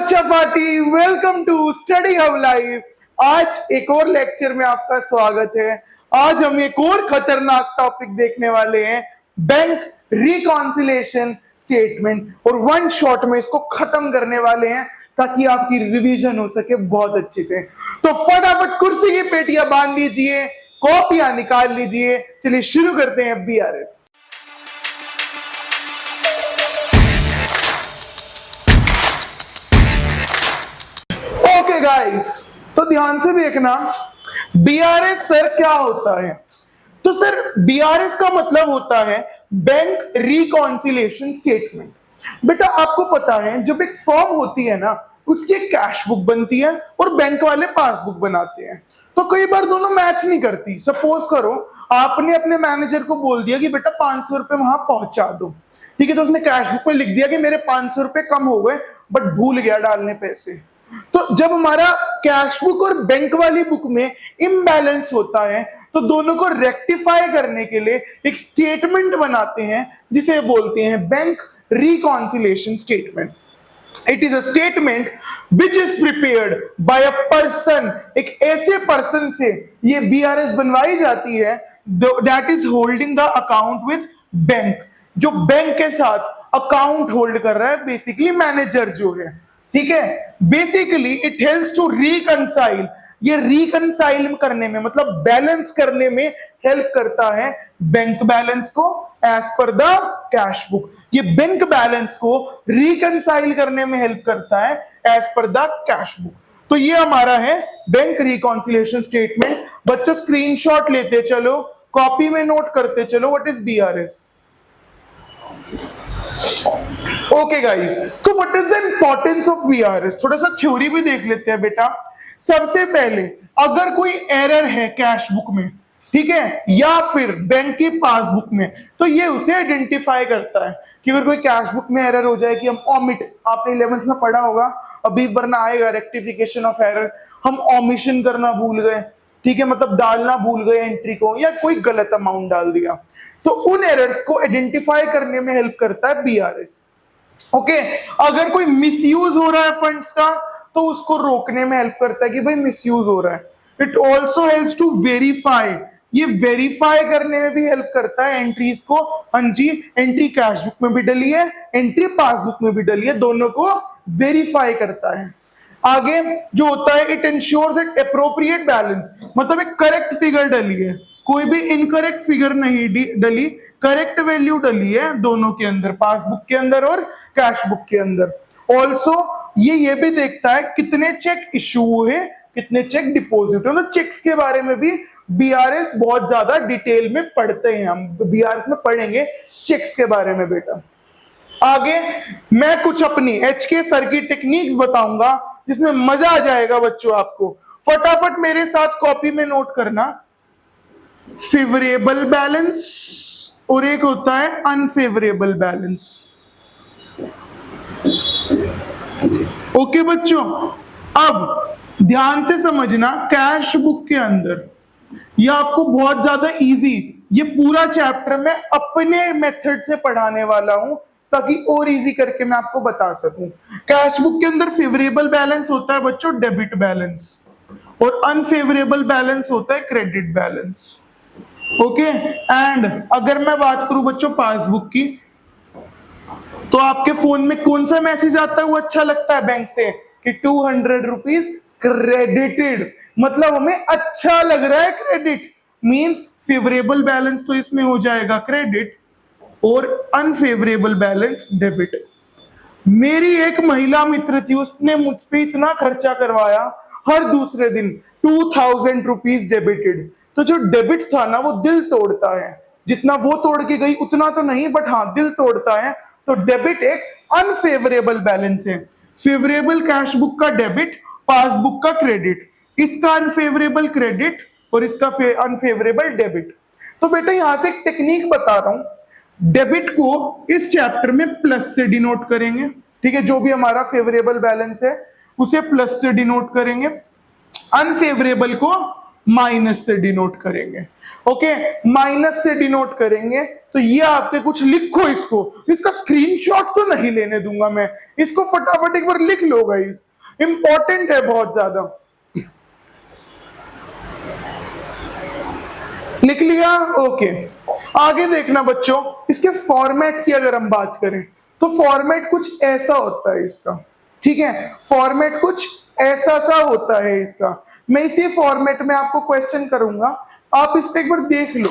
बच्चा party, welcome to study hub live. आज एक और लेक्चर में आपका स्वागत है। आज हम एक और खतरनाक टॉपिक देखने वाले हैं, बैंक रिकॉन्सिलेशन स्टेटमेंट, और वन शॉट में इसको खत्म करने वाले हैं ताकि आपकी रिवीजन हो सके बहुत अच्छे से। तो फटाफट कुर्सी की पेटियां बांध लीजिए, कॉपियां निकाल लीजिए, चलिए शुरू करते हैं बीआरएस। ओके गाइस, तो ध्यान से देखना, बीआरएस सर क्या होता है। तो सर बीआरएस का मतलब होता है बैंक रिकॉन्सिलेशन स्टेटमेंट। बेटा आपको पता है जब एक फर्म होती है ना, उसकी एक कैश बुक बनती है और बैंक वाले पासबुक बनाते हैं। तो कई बार दोनों मैच नहीं करती। सपोज करो आपने अपने मैनेजर को बोल दिया कि बेटा 500 रुपए वहां पहुंचा दो, ठीक है। तो उसने कैश बुक में लिख दिया कि मेरे 500 रुपए कम हो गए, बट भूल गया डालने पैसे। तो जब हमारा कैश बुक और बैंक वाली बुक में इम्बैलेंस होता है, तो दोनों को रेक्टिफाई करने के लिए एक स्टेटमेंट बनाते हैं जिसे बोलते हैं bank reconciliation statement. It is a statement which is prepared by a person. एक ऐसे पर्सन से ये बीआरएस बनवाई जाती है that is holding the account with bank, जो बैंक के साथ अकाउंट होल्ड कर रहा है, बेसिकली मैनेजर जो है, ठीक है। Basically it helps to reconcile, ये रिकंसाइल करने में मतलब बैलेंस करने में हेल्प करता है बैंक बैलेंस को as per the cash book. ये बैंक बैलेंस को रिकंसाइल करने में हेल्प करता है as per the cash book. तो ये हमारा है बैंक रिकॉन्सिलेशन स्टेटमेंट। बच्चों स्क्रीनशॉट लेते चलो, कॉपी में नोट करते चलो what is BRS. Okay guys, तो what is the importance of BRS, थोड़ा सा थ्योरी भी देख लेते हैं बेटा। सबसे पहले अगर कोई एरर है कैश बुक में, ठीक है, या फिर बैंक की पासबुक में, तो ये उसे आइडेंटिफाई करता है कि अगर कोई कैश बुक में एरर हो जाए कि हम ओमिट, आपने 11th में पढ़ा होगा, अभी वरना आएगा रेक्टिफिकेशन ऑफ एरर, हम ओमिशन करना भूल गए, ठीक है, मतलब डालना भूल गए एंट्री को, या कोई गलत अमाउंट डाल दिया, तो उन एरर्स को आइडेंटिफाई करने में हेल्प करता है बीआरएस। ओके, अगर कोई मिसयूज हो रहा है फंड्स का, तो उसको रोकने में हेल्प करता है कि भाई मिसयूज हो रहा है। It also helps to verify, ये वेरीफाई करने में भी हेल्प करता है एंट्रीज को। हाँ जी, एंट्री कैश बुक में भी डली है, एंट्री पासबुक में भी डली है, दोनों को वेरीफाई करता है। आगे जो होता है, it ensures at appropriate balance, मतलब एक करेक्ट फिगर डली है, कोई भी इनकरेक्ट फिगर नहीं डली, करेक्ट वैल्यू डली है दोनों के अंदर, पासबुक के अंदर और कैश बुक के अंदर। ऑल्सो ये भी देखता है कितने चेक इशू हुए, कितने चेक डिपॉजिट हुए। तो चेक्स के बारे में भी बीआरएस बहुत ज्यादा डिटेल में पढ़ते हैं, हम बीआरएस में पढ़ेंगे चेक्स के बारे में बेटा। आगे मैं कुछ अपनी एचके सर की टेक्निक्स बताऊंगा जिसमें मजा आ जाएगा बच्चों आपको। फटाफट मेरे साथ कॉपी में नोट करना, फेवरेबल बैलेंस और एक होता है अनफेवरेबल बैलेंस। ओके बच्चों, अब ध्यान से समझना, कैश बुक के अंदर ये आपको बहुत ज्यादा इजी, ये पूरा चैप्टर मैं अपने मेथड से पढ़ाने वाला हूं ताकि और इजी करके मैं आपको बता सकूं। कैश बुक के अंदर फेवरेबल बैलेंस होता है बच्चों डेबिट बैलेंस, और अनफेवरेबल बैलेंस होता है क्रेडिट बैलेंस। ओके, एंड अगर मैं बात करूं बच्चों पासबुक की, तो आपके फोन में कौन सा मैसेज आता है वो अच्छा लगता है बैंक से कि 200 रुपीज क्रेडिटेड, मतलब हमें अच्छा लग रहा है। क्रेडिट मींस फेवरेबल बैलेंस तो इसमें हो जाएगा क्रेडिट और अनफेवरेबल बैलेंस डेबिट। मेरी एक महिला मित्र थी, उसने मुझ पे इतना खर्चा करवाया, हर दूसरे दिन 2000 रुपीज डेबिटेड। तो जो डेबिट था ना वो दिल तोड़ता है, जितना वो तोड़ के गई उतना तो नहीं, बट हाँ दिल तोड़ता है। तो डेबिट एक अनफेवरेबल बैलेंस है। फेवरेबल कैश बुक का डेबिट, पासबुक का क्रेडिट, इसका अनफेवरेबल क्रेडिट और इसका अनफेवरेबल डेबिट। तो बेटा यहां से एक टेक्निक बता रहा हूं, डेबिट को इस चैप्टर में प्लस से डिनोट करेंगे, ठीक है, जो भी हमारा फेवरेबल बैलेंस है उसे प्लस से डिनोट करेंगे, अनफेवरेबल को माइनस से डिनोट करेंगे। ओके, माइनस से डिनोट करेंगे। तो ये आपके कुछ लिखो इसको, इसका स्क्रीनशॉट तो नहीं लेने दूंगा मैं, इसको फटाफट एक बार लिख लो गाइस, इंपॉर्टेंट है बहुत ज्यादा। लिख लिया? ओके, आगे देखना बच्चों, इसके फॉर्मेट की अगर हम बात करें तो फॉर्मेट कुछ ऐसा होता है इसका, ठीक है, फॉर्मेट कुछ ऐसा सा होता है इसका। मैं इसी फॉर्मेट में आपको क्वेश्चन करूंगा, आप इस पे एक बार देख लो।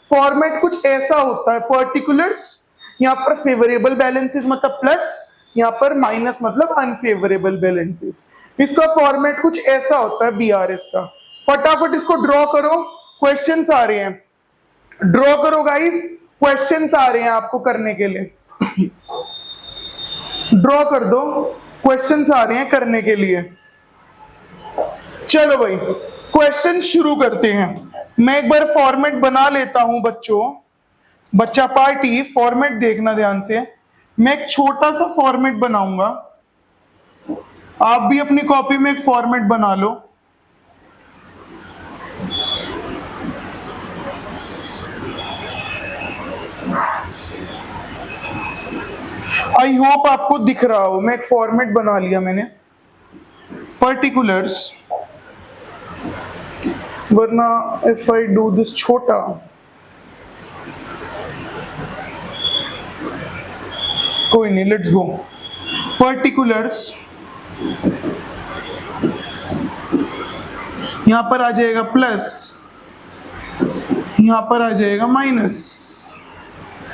फॉर्मेट कुछ ऐसा होता है, पर्टिकुलर्स, यहाँ पर फेवरेबल बैलेंसेस मतलब प्लस, यहाँ पर माइनस मतलब अनफेवरेबल बैलेंसेस। इसका फॉर्मेट कुछ ऐसा होता है बीआरएस का। फटाफट इसको ड्रॉ करो, क्वेश्चंस आ रहे हैं, ड्रॉ करो गाइस, क्वेश्चंस आ रहे हैं आपको करने के लिए। ड्रॉ कर दो, क्वेश्चंस आ रहे हैं करने के लिए। चलो भाई, क्वेश्चन शुरू करते हैं। मैं एक बार फॉर्मेट बना लेता हूं बच्चों, बच्चा पार्टी फॉर्मेट देखना ध्यान से। मैं एक छोटा सा फॉर्मेट बनाऊंगा, आप भी अपनी कॉपी में एक फॉर्मेट बना लो। आई होप आपको दिख रहा हो, मैं एक फॉर्मेट बना लिया मैंने, पर्टिकुलर्स, वरना इफ आई डू दिस छोटा, कोई नहीं, लेट्स गो। पर्टिकुलर्स, यहां पर आ जाएगा प्लस, यहां पर आ जाएगा माइनस,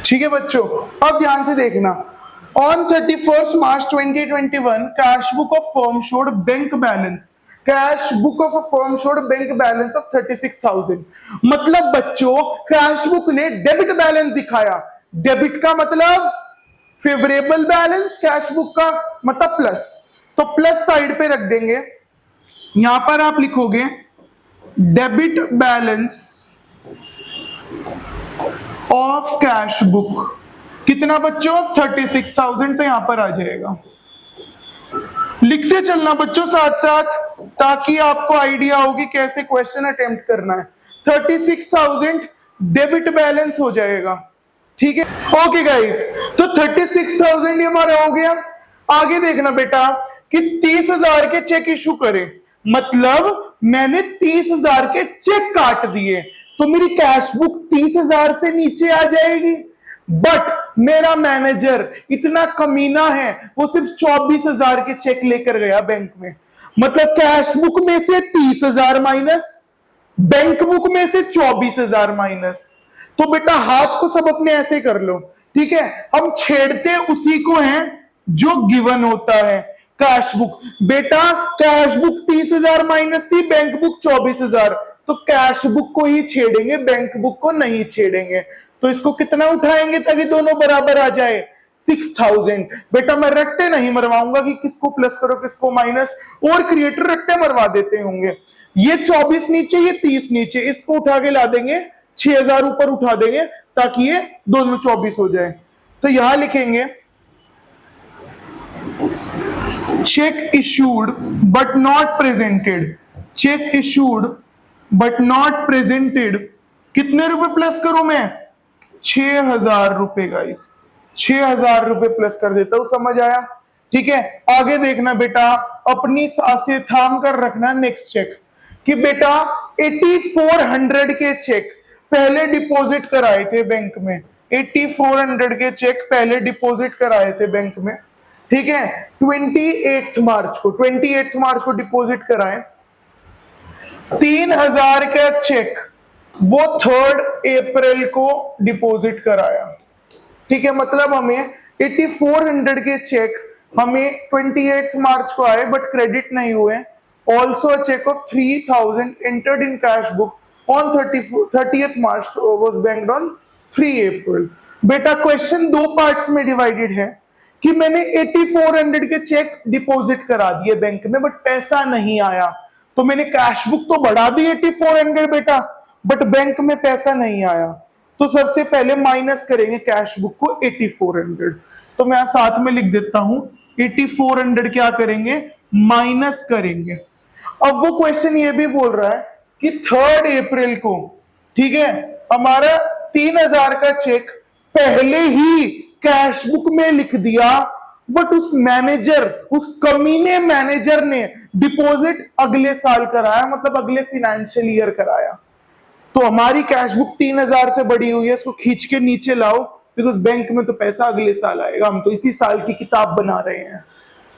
ठीक है बच्चों। अब ध्यान से देखना, on 31st March 2021 cash book of firm showed bank balance, cash book of a firm showed bank balance of 36,000। मतलब बच्चों कैश बुक ने डेबिट बैलेंस दिखाया, डेबिट का मतलब फेवरेबल बैलेंस, कैश बुक का मतलब प्लस, तो प्लस साइड पे रख देंगे। यहां पर आप लिखोगे debit balance of cash book, कितना बच्चों 36,000, तो यहां पर आ जाएगा। लिखते चलना बच्चों साथ साथ, ताकि आपको आइडिया हो कि कैसे क्वेश्चन अटेम्प्ट करना है। 36,000 डेबिट बैलेंस हो जाएगा, ठीक है। ओके गाइस, तो 36,000 हमारा हो गया। आगे देखना बेटा कि 30,000 के चेक इशू करें, मतलब मैंने 30,000 के चेक काट दिए, तो मेरी कैश बुक 30,000 से नीचे आ जाएगी। बट मेरा मैनेजर इतना कमीना है, वो सिर्फ 24,000 के चेक लेकर गया बैंक में, मतलब कैश बुक में से 30,000 माइनस, बैंक बुक में से 24,000 माइनस। तो बेटा हाथ को सब अपने ऐसे कर लो, ठीक है। हम छेड़ते उसी को हैं जो गिवन होता है, कैश बुक। बेटा कैश बुक 30,000 माइनस थी, बैंक बुक 24,000, तो कैश बुक को ही छेड़ेंगे, बैंक बुक को नहीं छेड़ेंगे। तो इसको कितना उठाएंगे ताकि दोनों बराबर आ जाए, 6,000। बेटा मैं रट्टे नहीं मरवाऊंगा कि किसको प्लस करो किसको माइनस, और क्रिएटर रट्टे मरवा देते होंगे। ये 24 नीचे, ये 30 नीचे, इसको उठा के ला देंगे, 6,000 ऊपर उठा देंगे ताकि ये दोनों 24 हो जाए। तो यहां लिखेंगे check issued but not presented, check issued but not presented, कितने रुपए प्लस करूं मैं, 6,000 रुपए गाइस, 6,000 रुपए प्लस कर देता हूं, समझ आया, ठीक है। आगे देखना बेटा, अपनी सांसें थाम कर रखना नेक्स्ट चेक, कि बेटा 8400 के चेक पहले डिपॉजिट कराए थे बैंक में, 8400 के चेक पहले डिपॉजिट कराए थे बैंक में, ठीक है। 28 मार्च को, 28 मार्च को डिपॉजिट कराए। 3,000 का चेक वो 3 अप्रैल को डिपॉजिट कराया, ठीक है। मतलब हमें 8400 के चेक हमें 28 मार्च को आए बट क्रेडिट नहीं हुए। Also cheque of 3,000 entered in cash book on 30th March was banked on 3 April. बेटा क्वेश्चन दो पार्ट्स में डिवाइडेड है कि मैंने 8400 के चेक डिपॉजिट करा दिए बैंक में बट पैसा नहीं आया, तो मैंने कैश बुक तो बढ़ा दी 8400 बेटा, बट बैंक में पैसा नहीं आया। तो सबसे पहले माइनस करेंगे कैश बुक को 8400, तो मैं साथ में लिख देता हूं 8400 क्या करेंगे, माइनस करेंगे। अब वो क्वेश्चन ये भी बोल रहा है कि 3 अप्रैल को, ठीक है, हमारा 3,000 का चेक पहले ही कैश बुक में लिख दिया, बट उस मैनेजर, उस कमीने मैनेजर ने डिपॉजिट अगले साल कराया, मतलब अगले फाइनेंशियल ईयर कराया। तो हमारी कैश बुक 3,000 से बड़ी हुई है, इसको खींच के नीचे लाओ, बिकॉज बैंक में तो पैसा अगले साल आएगा, हम तो इसी साल की किताब बना रहे हैं।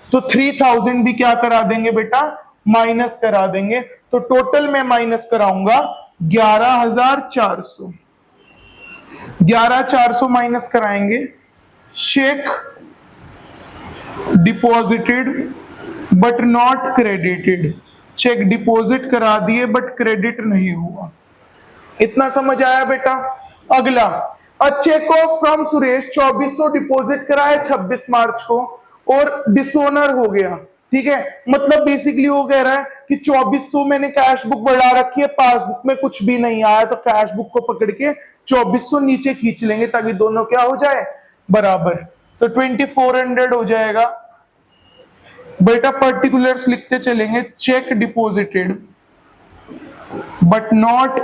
तो 3,000 भी क्या करा देंगे बेटा, माइनस करा देंगे। तो टोटल में माइनस कराऊंगा 11,400, 11,400 माइनस कराएंगे। Cheque deposited but not credited, cheque deposit करा दिए बट क्रेडिट नहीं हुआ। इतना समझ आया बेटा। अगला, a cheque of from Suresh 2400 deposit कराया 26 मार्च को और डिसोनर हो गया, ठीक है, मतलब बेसिकली वो कह रहा है कि 2400 मैंने कैश बुक बढ़ा रखी है, पासबुक में कुछ भी नहीं आया, तो कैश बुक को पकड़ के 2400 नीचे खींच लेंगे ताकि दोनों क्या हो जाए, बराबर। तो 2400 हो जाएगा बेटा। पर्टिकुलर्स लिखते चलेंगे, check deposited but not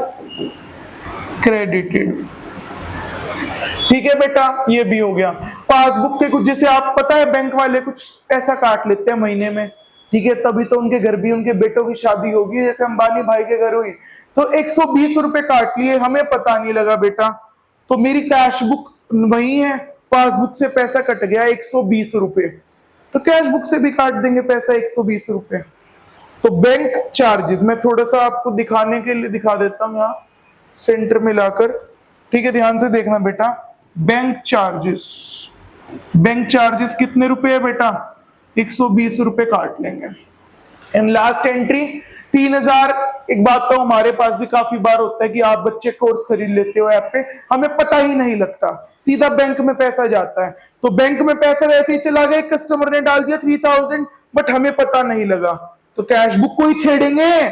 credited, ठीक है बेटा, ये भी हो गया। पासबुक के कुछ, जैसे आप पता है बैंक वाले कुछ पैसा काट लेते हैं महीने में, ठीक है, तभी तो उनके घर भी उनके बेटों की शादी होगी, जैसे अंबानी भाई के घर हुई, तो 120 रुपए काट लिए, हमें पता नहीं लगा बेटा, तो मेरी कैश बुक वही है, पासबुक से पैसा कट गया 120 रुपए, तो कैश बुक से भी काट देंगे पैसा 120 रुपए। तो बैंक चार्जेस मैं थोड़ा सा आपको दिखाने के लिए दिखा देता हूं, यहाँ सेंटर में लाकर, ठीक है, ध्यान से देखना बेटा। बैंक चार्जेस, बैंक चार्जेस कितने रुपए है बेटा, 120 रुपए काट लेंगे। And last entry 3,000। एक बात तो हमारे पास भी काफी बार होता है कि आप बच्चे कोर्स खरीद लेते हो ऐप पे, हमें पता ही नहीं लगता, सीधा बैंक में पैसा जाता है, तो बैंक में पैसा वैसे ही चला गया, कस्टमर ने डाल दिया 3,000, बट हमें पता नहीं लगा, तो कैश बुक को ही छेड़ेंगे,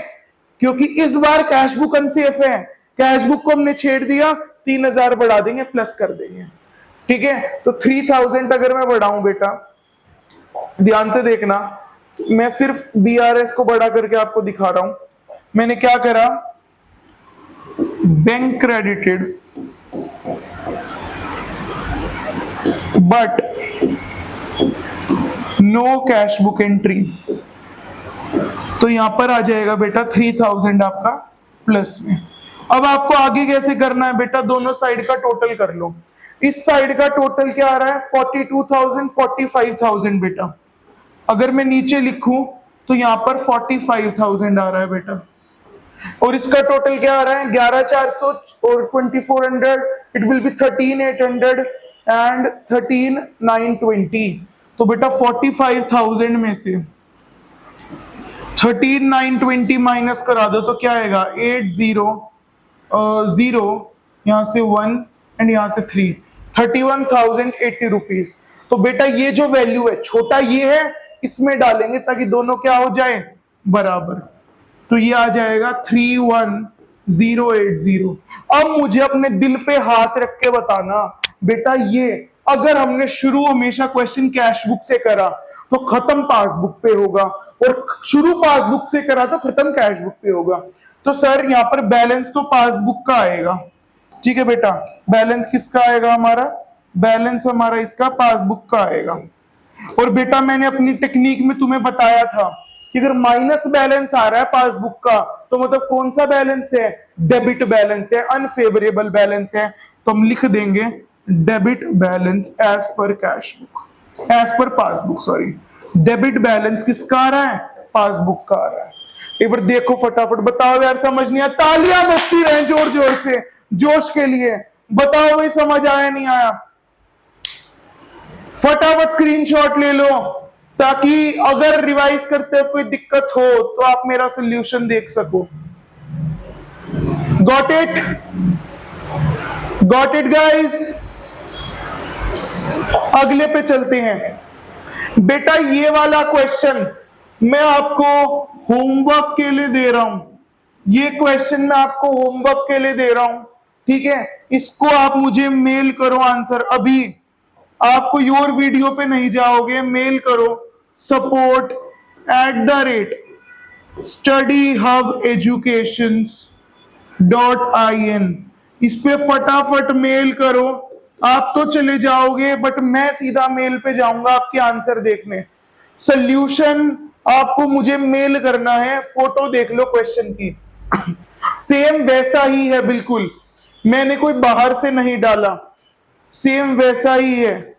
क्योंकि इस बार कैश बुक अनसेफ है। कैश बुक को हमने छेड़ दिया, 3,000 बढ़ा देंगे, प्लस कर देंगे, ठीक है। तो 3,000 अगर मैं बढ़ाऊं बेटा, ध्यान से देखना, मैं सिर्फ बीआरएस को बड़ा करके आपको दिखा रहा हूं। मैंने क्या करा, bank credited but no cash book entry, तो यहां पर आ जाएगा बेटा 3,000 आपका प्लस में। अब आपको आगे कैसे करना है बेटा, दोनों साइड का टोटल कर लो। इस साइड का टोटल क्या आ रहा है, 42,000, 45,000 बेटा। अगर मैं नीचे लिखूं तो यहां पर 45,000 आ रहा है बेटा, और इसका टोटल क्या आ रहा है, 11,400 और 2,400, इट विल बी 13,800 एंड 13,920। तो बेटा 45,000 में से 13,920 माइनस करा दो तो क्या आएगा, 8,0 यहां से 1 एंड यहां से 3, 31,080 रुपीज। तो बेटा ये जो वैल्यू है, छोटा ये है, इसमें डालेंगे ताकि दोनों क्या हो जाए, बराबर। तो ये आ जाएगा 31,080। अब मुझे अपने दिल पे हाथ रख के बताना बेटा, ये अगर हमने शुरू हमेशा क्वेश्चन कैश बुक से करा तो खत्म पासबुक पे होगा, और शुरू पासबुक से करा तो खत्म कैश बुक पे होगा। तो सर यहाँ पर बैलेंस तो पासबुक का आएगा, ठीक है बेटा, बैलेंस किसका आएगा, हमारा बैलेंस हमारा इसका पासबुक का आएगा। और बेटा मैंने अपनी टेक्निक में तुम्हें बताया था कि अगर माइनस बैलेंस आ रहा है पासबुक का, तो मतलब कौन सा बैलेंस है, डेबिट बैलेंस है, अनफेवरेबल बैलेंस है, तो हम लिख देंगे debit balance as per cash book, as per passbook, sorry, debit balance किसका आ रहा है, पासबुक का आ रहा है। एक बार देखो फटाफट, बताओ यार, समझ नहीं आया, तालियां बजती रहे जोर जोर से, जोश के लिए, बताओ भाई समझ आया नहीं आया, फटाफट स्क्रीनशॉट ले लो, ताकि अगर रिवाइज करते हो कोई दिक्कत हो तो आप मेरा सॉल्यूशन देख सको। Got it, got it guys. अगले पे चलते हैं बेटा। ये वाला क्वेश्चन मैं आपको होमवर्क के लिए दे रहा हूं, ये क्वेश्चन मैं आपको होमवर्क के लिए दे रहा हूं, ठीक है। इसको आप मुझे मेल करो आंसर, अभी आपको योर वीडियो पे नहीं जाओगे, मेल करो support@, studyhubeducations.in, इस पे फटाफट मेल करो। आप तो चले जाओगे बट मैं सीधा मेल पे जाऊंगा आपके आंसर देखने। सोल्यूशन आपको मुझे मेल करना है, फोटो देख लो क्वेश्चन की, सेम वैसा ही है बिल्कुल, मैंने कोई बाहर से नहीं डाला, सेम वैसा ही है।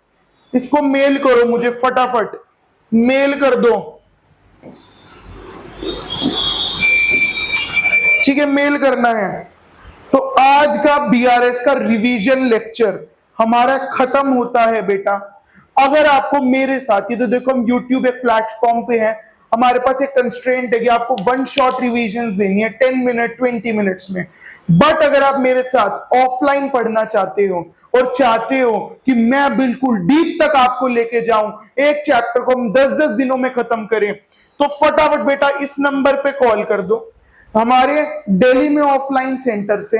इसको मेल करो मुझे फटाफट, मेल कर दो। ठीक है, मेल करना है। तो आज का बीआरएस का रिवीजन लेक्चर हमारा खत्म होता है बेटा। अगर आपको मेरे साथ, ये तो देखो हम यूट्यूब एक प्लेटफॉर्म पे हैं, हमारे पास एक कंस्ट्रेंट है कि आपको वन शॉट रिवीजन देनी है 10 मिनट 20 मिनट्स में। बट अगर आप मेरे साथ ऑफलाइन पढ़ना चाहते हो और चाहते हो कि मैं बिल्कुल डीप तक आपको लेके जाऊं, एक चैप्टर को हम 10-10 दिनों में खत्म करें, तो फटाफट बेटा इस नंबर पे कॉल कर दो। हमारे दिल्ली में ऑफलाइन सेंटर से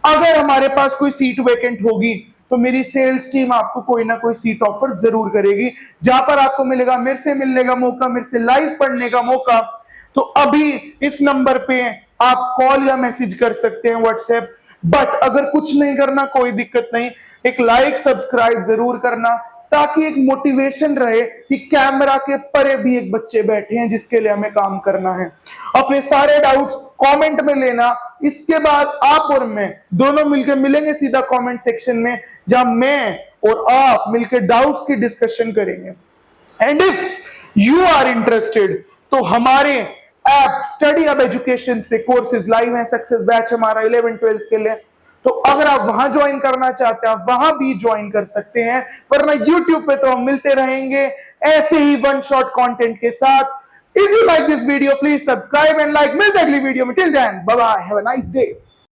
अगर हमारे पास कोई सीट वेकेंट होगी तो मेरी सेल्स टीम आपको कोई ना कोई सीट ऑफर जरूर करेगी, जहां पर आपको मिलेगा मेरे से मिलने का मौका, मेरे से लाइव पढ़ने का मौका। तो अभी इस नंबर पे आप कॉल या मैसेज कर सकते हैं व्हाट्सएप। बट अगर कुछ नहीं करना कोई दिक्कत नहीं, एक लाइक सब्सक्राइब जरूर करना, ताकि एक मोटिवेशन रहे कि कैमरा के परे भी एक बच्चे बैठे हैं जिसके लिए हमें काम करना है। अपने सारे डाउट्स कमेंट में लेना, इसके बाद आप और मैं दोनों मिलकर मिलेंगे सीधा कमेंट सेक्शन में, जहां मैं और आप मिलकर डाउट्स की डिस्कशन करेंगे। And if you are interested तो हमारे ऐप स्टडी हब एजुकेशन पे कोर्सेज लाइव हैं, सक्सेस बैच हमारा 11-12 के लिए। तो अगर आप वहां ज्वाइन करना चाहते हैं आप वहां भी ज्वाइन कर सकते हैं, वरना यूट्यूब पे तो हम मिलते रहेंगे ऐसे ही वन शॉट कंटेंट के साथ। If you like this video please subscribe and like. मिलते हैं अगली वीडियो में, till then bye bye, have a nice day.